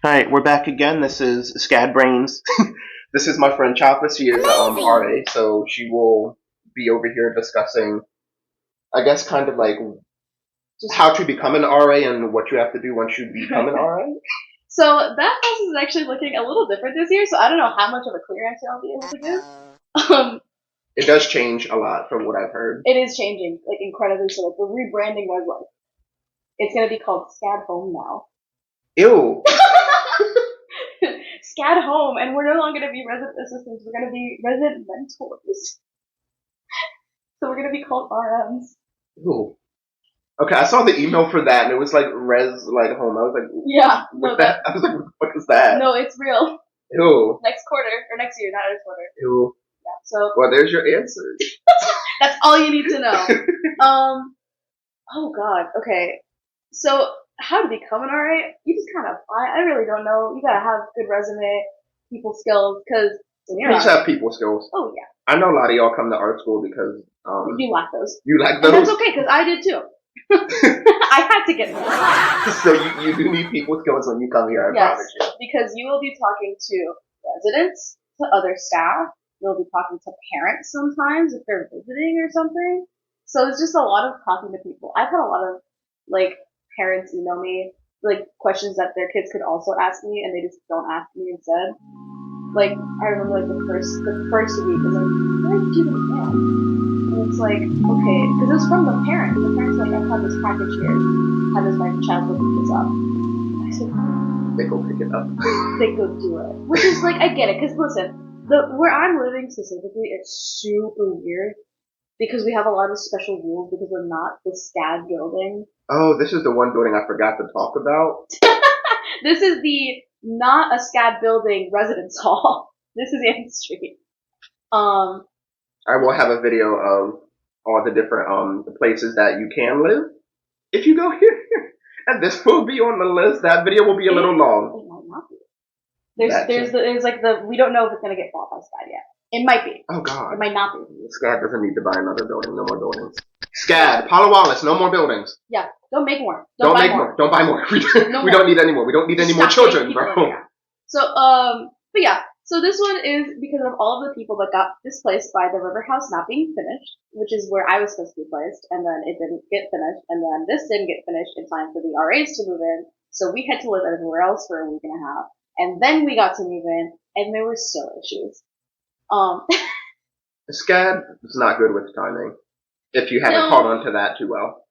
Alright, we're back again. This is Scad Brains. This is my friend Chopper. She is RA, so she will be over here discussing, I guess, kind of like how to become an RA and what you have to do once you become an RA. So that process is actually looking a little different this year, so I don't know how much of a clear answer I'll be able to give. It does change a lot from what I've heard. It is changing, like incredibly so. Like the rebranding was like, it's gonna be called Scad Home now. Ew. Scad Home, and we're no longer gonna be resident assistants. We're gonna be resident mentors. So we're gonna be called RMs. Ew. Okay, I saw the email for that, and it was like res like home. I was like, yeah, what that? I was like, what is that? No, it's real. Ew. Next quarter or next year, not next quarter. Ew. Yeah. So. Well, there's your answer. That's all you need to know. Oh God. Okay. So how to become an RA? You just kind of apply. I really don't know. You gotta have good resume, people skills, because you just have people skills. Oh yeah. I know a lot of y'all come to art school because you lack those. You lack those. And that's okay because I did too. I had to get them. So you do need people skills when you come here. I promise you. Because you will be talking to residents, to other staff. You'll be talking to parents sometimes if they're visiting or something. So it's just a lot of talking to people. I've had a lot of like parents email me like questions that their kids could also ask me and they just don't ask me instead. Like I remember like the first week was like, why did you even mail? And it's like, okay, because it's from the parent. The parent's like, I've had this package here. How does my child go pick this up? I said, they go pick it up. They go do it. Which is like, I get it, because listen, where I'm living specifically, it's super weird because we have a lot of special rules because we're not the Scad building. Oh, this is the one building I forgot to talk about. This is the not a Scad building residence hall. This is Ann Street. I will have a video of all the different the places that you can live if you go here. And this will be on the list. That video will be a little long. It might not be. There's like we don't know if it's gonna get bought by Scad yet. It might be. Oh God. It might not be. Scad doesn't need to buy another building. No more buildings. Scad, Paula Wallace, no more buildings. Yeah, don't make more. Don't make more. Don't buy more. We don't need any more. We don't need any more children, bro. So but yeah. So this one is because of all of the people that got displaced by the river house not being finished, which is where I was supposed to be placed, and then it didn't get finished, and then this didn't get finished in time for the RAs to move in, so we had to live everywhere else for a week and a half, and then we got to move in, and there were still issues. Scad is not good with timing, if you haven't caught on to that too well.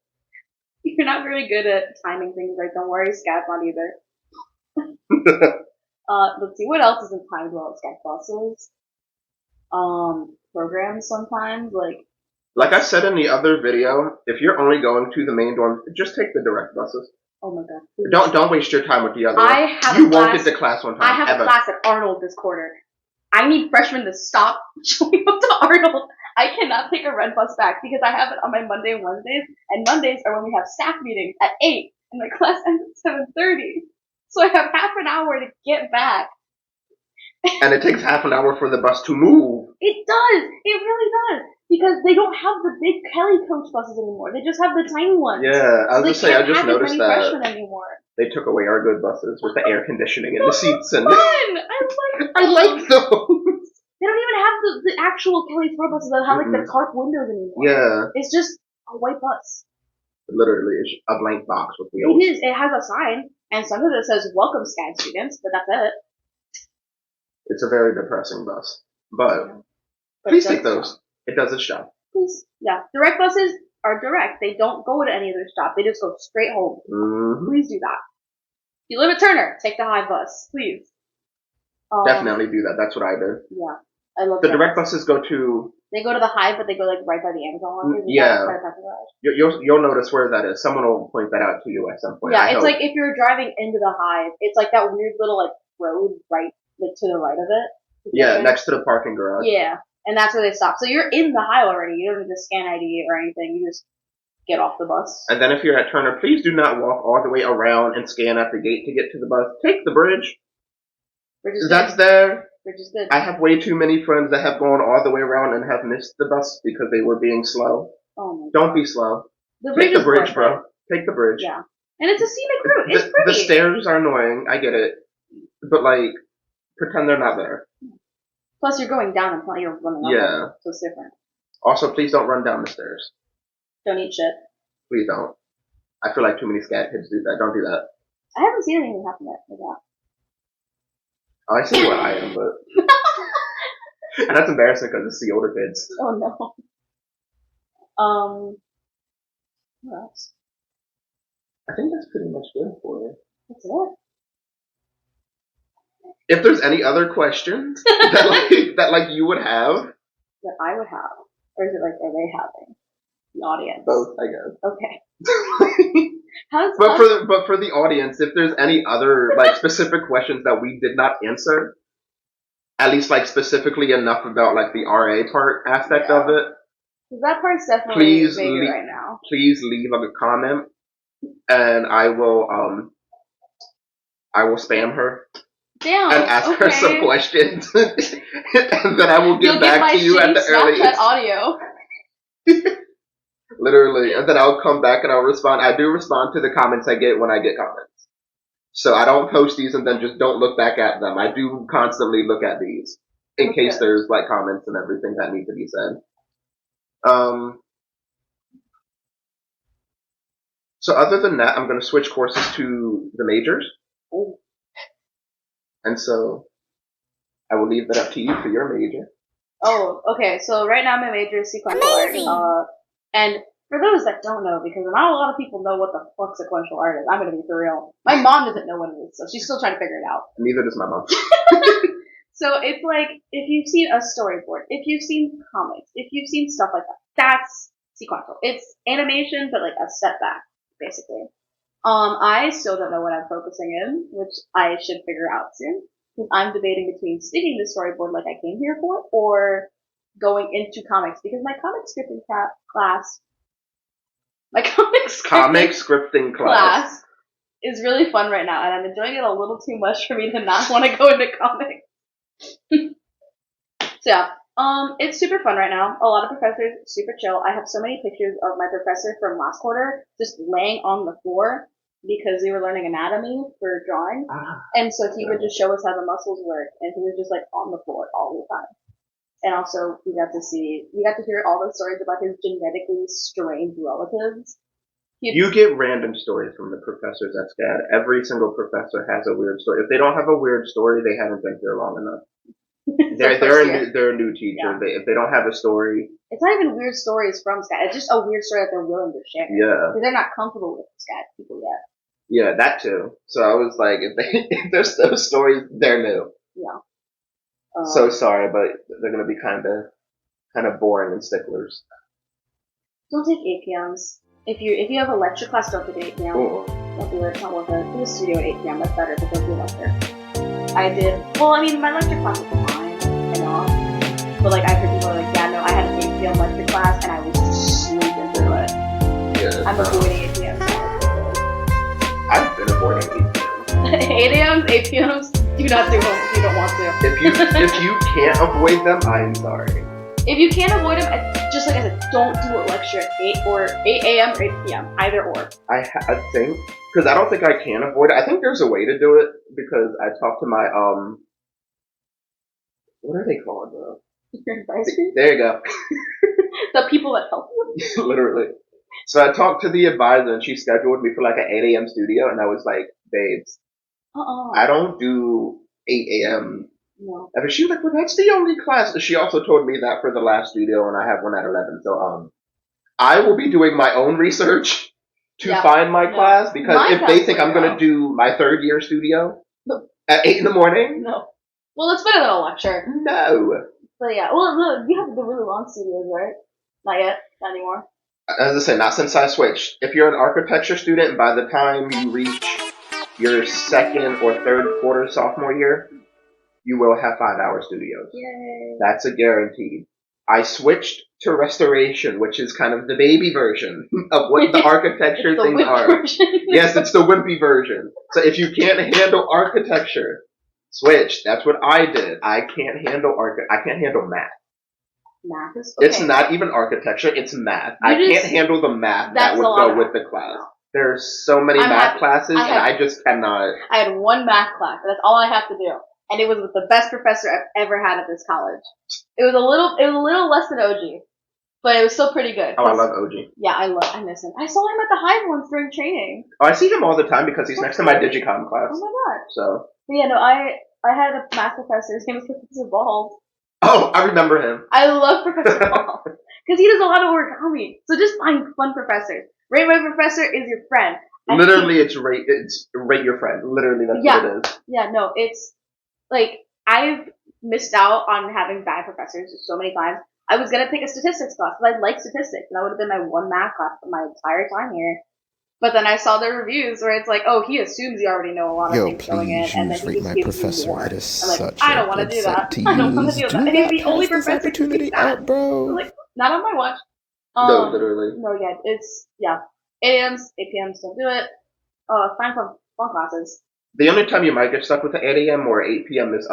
You're not very good at timing things right, don't worry, Scad's not either. Let's see, what else isn't timed well at Scad buses? Programs sometimes, like I said in the other video, if you're only going to the main dorm, just take the direct buses. Oh my God. Please. Don't waste your time with the other one. You won't get to class on time. I have a class at Arnold this quarter. I need freshmen to stop showing up to Arnold. I cannot take a red bus back because I have it on my Monday and Wednesdays, and Mondays are when we have staff meetings at 8, and my class ends at 7:30. So I have half an hour to get back. And it takes half an hour for the bus to move. It does. It really does. Because they don't have the big Kelly coach buses anymore. They just have the tiny ones. Yeah, I was just saying, I just noticed that anymore. They took away our good buses with the air conditioning in the seats. And fun! I like those. They don't even have the actual Kelly tour buses that have like the tarp windows anymore. Yeah. It's just a white bus. Literally, it's a blank box with wheels. It is. It has a sign, and sometimes it says "Welcome, Scad students," but that's it. It's a very depressing bus, but please take those. It does its job. Please, yeah. Direct buses are direct. They don't go to any other stop. They just go straight home. Mm-hmm. Please do that. If you live at Turner, take the high bus, please. Definitely do that. That's what I did. Yeah, I love the direct buses go to. They go to the Hive, but they go like right by the Amazon one. Yeah. You'll notice where that is. Someone will point that out to you at some point. Yeah, it's like if you're driving into the Hive, it's like that weird little like road right like to the right of it. Yeah, next to the parking garage. Yeah, and that's where they stop. So you're in the Hive already. You don't need to scan ID or anything. You just get off the bus. And then if you're at Turner, please do not walk all the way around and scan at the gate to get to the bus. Take the bridge. That's there. Which is good. I have way too many friends that have gone all the way around and have missed the bus because they were being slow. Oh my God. Don't be slow. Take the bridge, bro. Take the bridge. Yeah. And it's a scenic route. It's pretty. The stairs are annoying. I get it. but like pretend they're not there. Plus, you're going down and you're running up. Yeah. So it's different. Also, please don't run down the stairs. Don't eat shit. Please don't. I feel like too many Scad kids do that. Don't do that. I haven't seen anything happen like that. Oh, I see what I am, but and that's embarrassing because it's the older kids. Oh no. What else? I think that's pretty much good for you. That's it. If there's any other questions that you would have, That I would have, or is it like are they having the audience? both, I guess. Okay. But for the audience, if there's any other like specific questions that we did not answer, at least like specifically enough about like the RA part aspect of it, that part's definitely bigger right now. Please leave a comment, and I will spam her. Damn, and ask her some questions, and then I will get back to you at the earliest. Audio. Literally, and then I'll come back and I'll respond. I do respond to the comments I get when I get comments. So I don't post these and then just don't look back at them. I do constantly look at these in case there's like comments and everything that need to be said. So other than that, I'm going to switch courses to the majors. Oh. And so I will leave that up to you for your major. Oh, okay. So right now my major is sequential art. And for those that don't know, because not a lot of people know what the fuck sequential art is, I'm gonna be for real. My mom doesn't know what it is, so she's still trying to figure it out. Neither does my mom. So it's like, if you've seen a storyboard, if you've seen comics, if you've seen stuff like that, that's sequential. It's animation, but like a step back, basically. I still don't know what I'm focusing in, which I should figure out soon. Because I'm debating between sticking to storyboard like I came here for, or going into comics. Because my comic scripting class is really fun right now, and I'm enjoying it a little too much for me to not want to go into comics. So yeah, it's super fun right now. A lot of professors, super chill. I have so many pictures of my professor from last quarter just laying on the floor because we were learning anatomy for drawing. And so he would just show us how the muscles work, and he was just like on the floor all the time. And also we got to hear all the stories about his genetically strange relatives. You get random stories from the professors at Scad. Every single professor has a weird story. If they don't have a weird story, they haven't been here long enough. They're a new teacher. Yeah. If they don't have a story, it's not even weird stories from Scad. It's just a weird story that they're willing to share. Yeah, because they're not comfortable with Scad people yet. Yeah, that too. So I was like, if there's those stories, they're new. Yeah. So sorry, but they're gonna be kind of boring and sticklers. Don't take APMs. If you have a lecture class, don't take an APM. Cool. Don't do it. It's not worth it. Do a studio at 8 p.m. That's better, but don't do a lecture. I did. Well, I mean, my lecture class was fine and all, but like I heard people like, yeah, no, I had an 8 p.m. lecture class and I was just sleeping through it. Yeah. I'm avoiding 8 p.m. I've been avoiding 8 p.m. 8 a.m., 8 p.m. Do not do them if you don't want to. If you can't avoid them, I'm sorry. If you can't avoid them, just like I said, don't do a lecture at 8 a.m. or 8 p.m. Either or. I think, because I don't think I can avoid it. I think there's a way to do it because I talked to my what are they called, bro? Your advisors? There you go. The people that help you. Literally. So I talked to the advisor and she scheduled me for like an 8 a.m. studio, and I was like, babes, I don't do 8 a.m. No. And she was like, well, that's the only class. She also told me that for the last studio, and I have one at 11. So, I will be doing my own research to find my class, because if they think I'm going to do my third year studio at 8 in the morning. No. Well, it's better than a lecture. No. But yeah, well, you have the really long studios, right? Not yet. Not anymore. As I say, not since I switched. If you're an architecture student, by the time you reach your second or third quarter sophomore year, you will have 5-hour studios. Yay. That's a guarantee. I switched to restoration, which is kind of the baby version of what the architecture things are. Yes, it's the wimpy version. So if you can't handle architecture, switch. That's what I did. I can't handle math. Math is okay. It's not even architecture, it's math. I can't handle the math that would go with the class. There's so many I'm math happy. classes, I and had I just cannot. I had one math class. That's all I have to do, and it was with the best professor I've ever had at this college. It was a little less than OG, but it was still pretty good. Oh, I love OG. Yeah, I miss him. I saw him at the Hive once during training. Oh, I see him all the time because he's next to my Digicom class. Oh my god. So. But yeah, no, I had a math professor. His name was Professor Balls. Oh, I remember him. I love Professor Balls because he does a lot of origami. So just find fun professors. Rate my professor is your friend. Literally, it's rate your friend. Literally, that's what it is. Yeah, no, it's like I've missed out on having bad professors so many times. I was gonna take a statistics class, but I like statistics, and that would have been my one math class for my entire time here. But then I saw the reviews where it's like, oh, he assumes you already know a lot of things going in, and then he just gives you more. It is I'm like, such I a don't want to good do that. set to I don't want to use. do Do that. And he's not the only pass this professor who can do opportunity that. up, bro. I'm like, not on my watch. No, literally. No, yeah, it's, yeah. 8 a.m.s, 8 p.m.s, don't do it. Find fun classes. The only time you might get stuck with the 8 a.m. or 8 p.m. is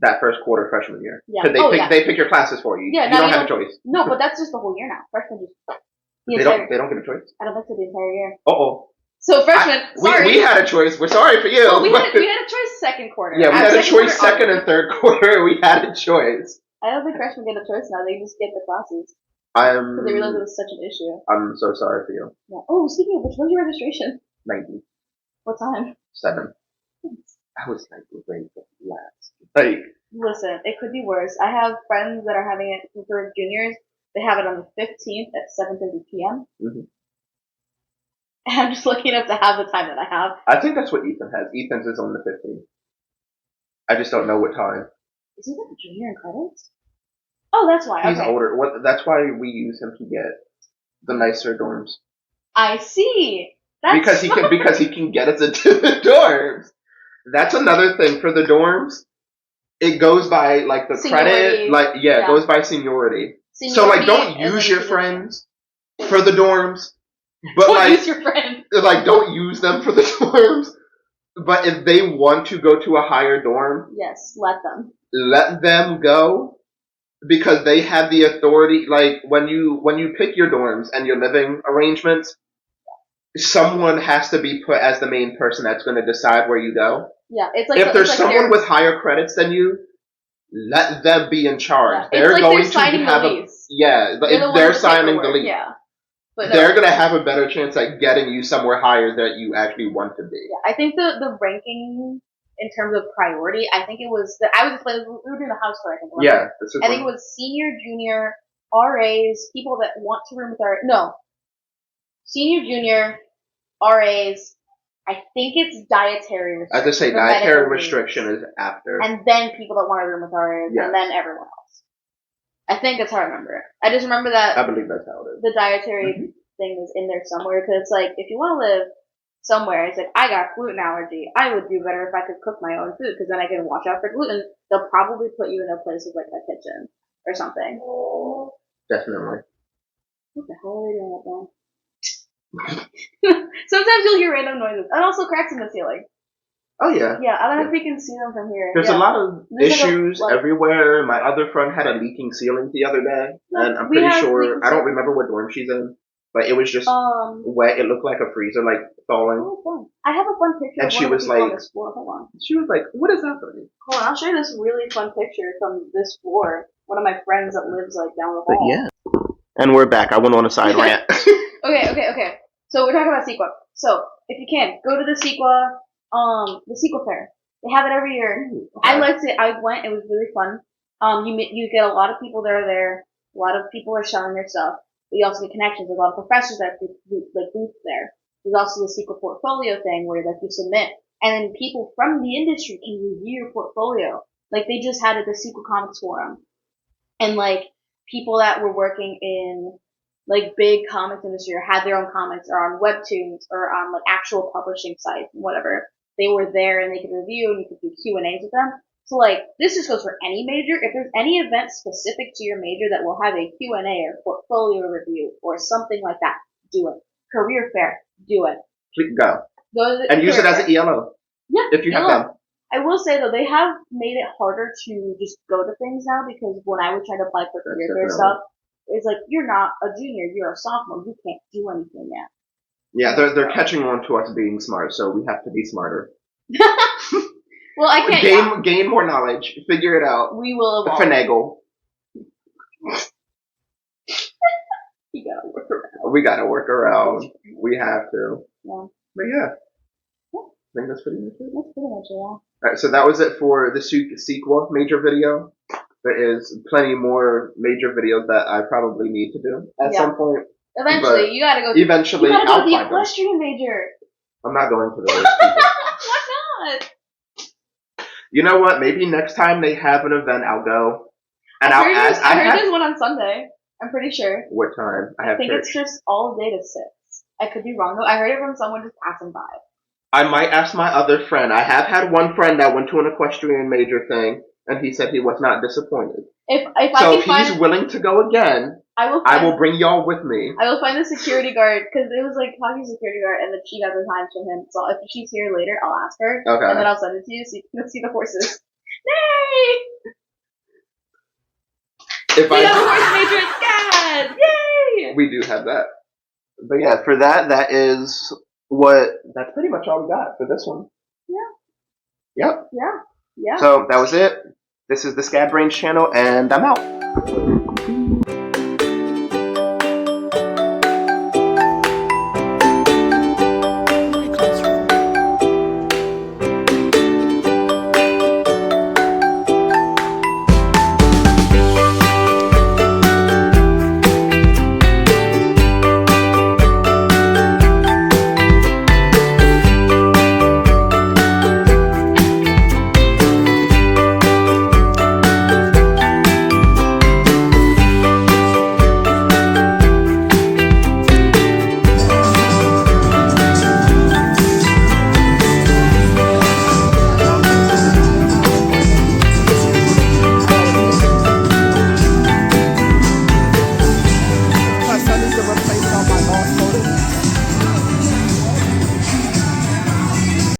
that first quarter freshman year. Yeah. Because they pick your classes for you. Yeah, you don't have a choice. No, but that's just the whole year now. Freshmen just they don't get a choice. I don't think so the entire year. Uh-oh. So freshmen, sorry. We had a choice. We're sorry for you. Well, we had a choice second quarter. Yeah, we had a choice second and third quarter. We had a choice. I don't think freshmen get a choice now. They just get the classes. Because they realized it was such an issue. I'm so sorry for you. Yeah. Oh, speaking of which, when's your registration? 90. What time? 7. I was like, great, last. Like, listen, it could be worse. I have friends that are having it for juniors. They have it on the 15th at 7:30 p.m. Mm-hmm. And I'm just lucky enough to have the time that I have. I think that's what Ethan has. Ethan's is on the 15th. I just don't know what time. Is he like a junior in credits? Oh, that's why. He's older. That's why we use him to get the nicer dorms. I see. Because he can get us into the dorms. That's another thing for the dorms. It goes by like the seniority. credit, it goes by seniority. So like, don't use your friends for the dorms, but don't use your friends. Like, don't use them for the dorms. But if they want to go to a higher dorm, yes, let them go. Because they have the authority, like, when you pick your dorms and your living arrangements, someone has to be put as the main person that's going to decide where you go. Yeah, it's like if there's someone with higher credits than you, let them be in charge. Yeah, they're going to have if they're signing the lease. Yeah. But they're going to have a better chance at getting you somewhere higher that you actually want to be. Yeah, I think the ranking in terms of priority, I think it was we were doing the house tour, I think. Yeah, I think it was senior, junior, RAs, people that want to room with senior, junior, RAs. I think it's dietary restriction. I just say dietary restriction is after, and then people that want to room with RAs, and then everyone else. I think that's how I remember it. I just remember that. I believe that's how it is. The dietary thing was in there somewhere because it's like if you want to live somewhere, it's like I got gluten allergy. I would do better if I could cook my own food because then I can watch out for gluten. They'll probably put you in a place with like a kitchen or something. Definitely. What the hell are we doing up there? Sometimes you'll hear random noises and also cracks in the ceiling. Oh yeah. Yeah, I don't know if you can see them from here. There's a lot of issues everywhere. My other friend had a leaking ceiling the other day, and I'm pretty sure I don't remember what dorm she's in, but it was just wet. It looked like a freezer, like thawing. Oh, fun. I have a fun picture. And of she one was of the like, on this floor. Hold on. She was like, "What is happening?" Hold on, I'll show you this really fun picture from this floor. One of my friends that lives like down the hall. But yeah. And we're back. I went on a side rant. Okay. So we're talking about sequa. So if you can, go to the sequa fair. They have it every year. Okay. I liked it. I went. It was really fun. You get a lot of people that are there. A lot of people are selling their stuff. But you also get connections. There's a lot of professors that booth there. There's also the sequa portfolio thing where you submit, and then people from the industry can review your portfolio. Like they just had at the sequa comics forum, and like people that were working in like big comics industry or had their own comics or on webtoons or on like actual publishing sites and whatever. They were there and they could review and you could do Q&As with them. So like, this just goes for any major. If there's any event specific to your major that will have a Q&A or portfolio review or something like that, do it. Career fair, do it. Please go. And use it as an ELO. Yeah. If you have them. I will say though, they have made it harder to just go to things now because when I would try to apply for career fair stuff, it's like, you're not a junior, you're a sophomore, you can't do anything yet. Yeah, they're catching on to us being smart, so we have to be smarter. Well, I can't. Gain more knowledge. Figure it out. We will evolve. Finagle. You gotta work around. We gotta work around. We have to. Yeah. But yeah. I think that's pretty much it. That's pretty much it, yeah. Alright, so that was it for the sequa major video. There is plenty more major videos that I probably need to do at some point. Eventually, you gotta go. Eventually, you gotta go I'll to the find equestrian major. I'm not going to those people. Why not? You know what? Maybe next time they have an event, I'll go. And I I'll ask. I heard there's one on Sunday. I'm pretty sure. What time? I think church. It's just all day to 6. I could be wrong though. I heard it from someone just passing by. I might ask my other friend. I have had one friend that went to an equestrian major thing, and he said he was not disappointed. If he's willing to go again, I will bring y'all with me. I will find the security guard, because it was like hockey security guard, and then she got the times from him. So if she's here later, I'll ask her, and then I'll send it to you so you can see the horses. Yay! We have a horse major at Scad! Yay! We do have that. But yeah, for that's pretty much all we got for this one. Yeah. Yep. Yeah. So that was it. This is the Scad Brains channel, and I'm out.